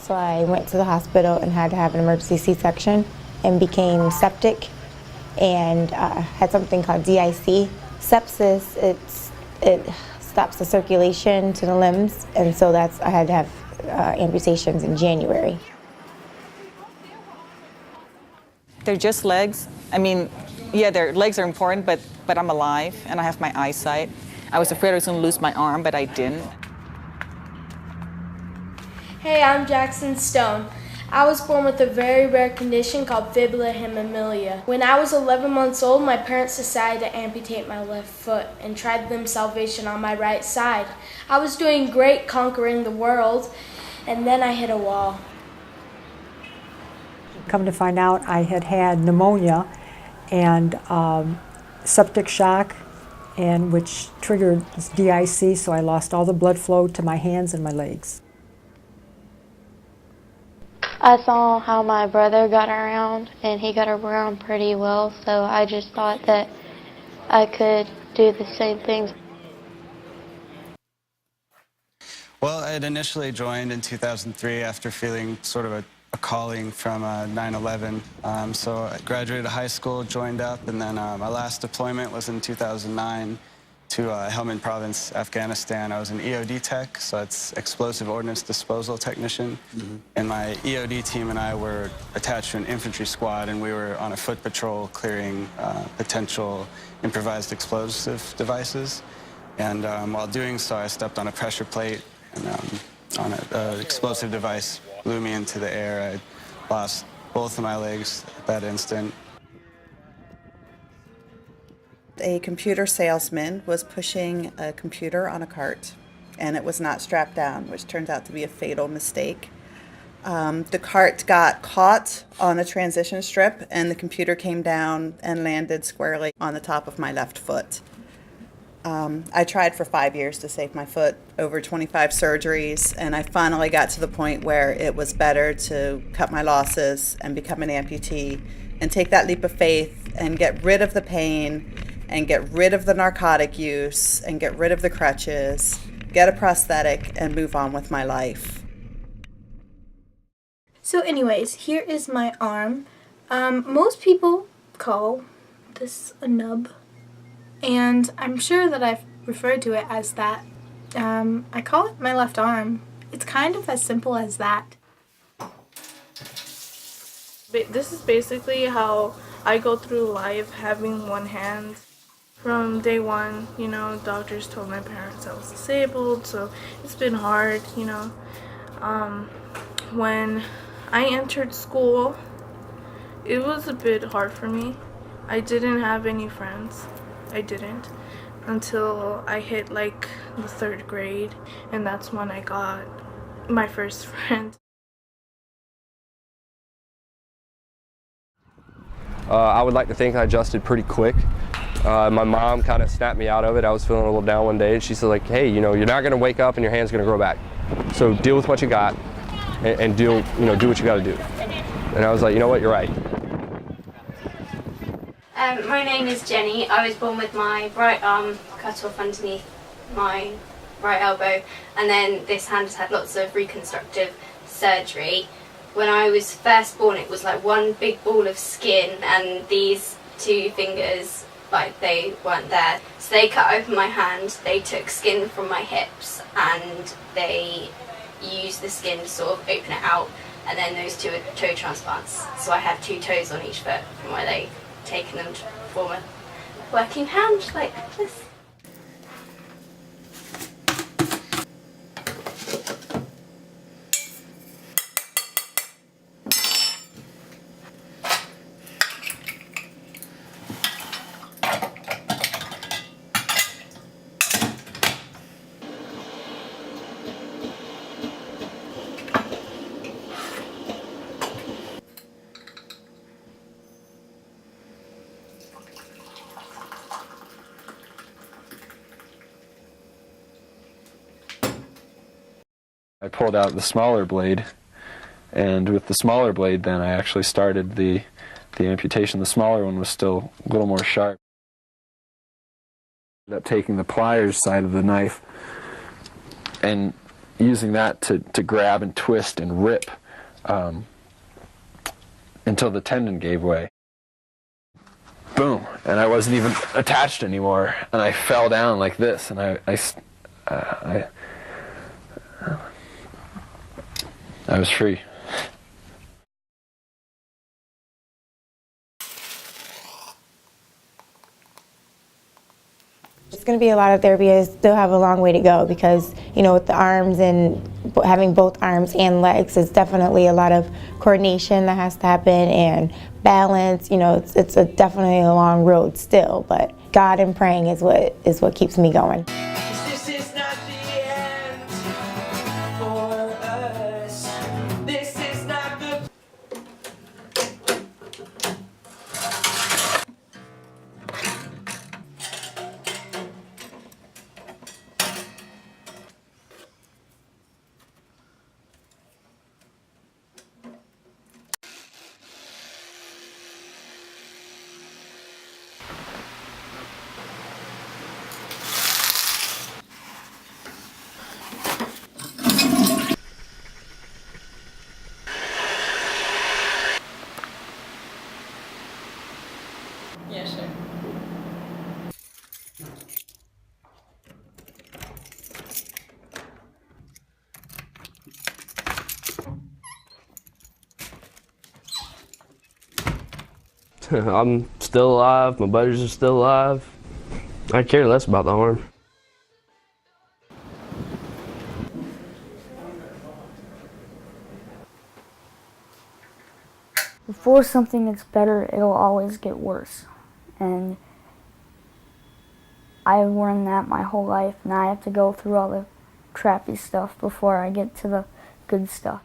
so I went to the hospital and had to have an emergency C-section and became septic and had something called DIC. Sepsis, it stops the circulation to the limbs, and so I had to have amputations in January. They're just legs. I mean, yeah, their legs are important, but I'm alive and I have my eyesight. I was afraid I was going to lose my arm, but I didn't. Hey, I'm Jackson Stone. I was born with a very rare condition called fibula hemimelia. When I was 11 months old, my parents decided to amputate my left foot and tried limb salvation on my right side. I was doing great, conquering the world, and then I hit a wall. Come to find out, I had had pneumonia and septic shock, and which triggered DIC, so I lost all the blood flow to my hands and my legs. I saw how my brother got around, and he got around pretty well, so I just thought that I could do the same things. Well, I had initially joined in 2003 after feeling sort of a calling from 9/11. So I graduated high school, joined up, and then my last deployment was in 2009 to Helmand Province, Afghanistan. I was an EOD tech, so it's explosive ordnance disposal technician. And my EOD team and I were attached to an infantry squad, and we were on a foot patrol clearing potential improvised explosive devices. And while doing so, I stepped on a pressure plate, and on an explosive device blew me into the air. I lost both of my legs at that instant. A computer salesman was pushing a computer on a cart, and it was not strapped down, which turned out to be a fatal mistake. The cart got caught on a transition strip, and the computer came down and landed squarely on the top of my left foot. I tried for 5 years to save my foot, over 25 surgeries, and I finally got to the point where it was better to cut my losses and become an amputee and take that leap of faith and get rid of the pain and get rid of the narcotic use and get rid of the crutches, get a prosthetic, and move on with my life. So anyways, here is my arm. Most people call this a nub, and I'm sure that I've referred to it as that. I call it my left arm. It's kind of as simple as that. This is basically how I go through life, having one hand. From day one, you know, doctors told my parents I was disabled, so it's been hard, you know. When I entered school, it was a bit hard for me. I didn't have any friends. I didn't until I hit like the 3rd grade, and that's when I got my first friend. I would like to think I adjusted pretty quick. My mom kind of snapped me out of it. I was feeling a little down one day, and she said, like, hey, you know, you're not going to wake up and your hand's going to grow back. So deal with what you got and do what you got to do. And I was like, you know what, you're right. My name is Jenny. I was born with my right arm cut off underneath my right elbow, and then this hand has had lots of reconstructive surgery. When I was first born, it was like one big ball of skin, and these 2 fingers, like, they weren't there. So they cut open my hand, they took skin from my hips, and they used the skin to sort of open it out, and then those 2 are toe transplants. So I have 2 toes on each foot from where they've taken them to form a working hand like this. I pulled out the smaller blade, and with the smaller blade then I actually started the amputation. The smaller one was still a little more sharp. I ended up taking the pliers side of the knife and using that to grab and twist and rip until the tendon gave way. Boom, and I wasn't even attached anymore, and I fell down like this, and I was free. It's going to be a lot of therapy. I still have a long way to go because, you know, with the arms and having both arms and legs, it's definitely a lot of coordination that has to happen and balance. You know, it's definitely a long road still, but God and praying is what keeps me going. This is not the end for us. This is not the Yeah, sure. I'm still alive, my buddies are still alive. I care less about the arm. Before something gets better, it'll always get worse. And I've learned that my whole life. Now I have to go through all the crappy stuff before I get to the good stuff.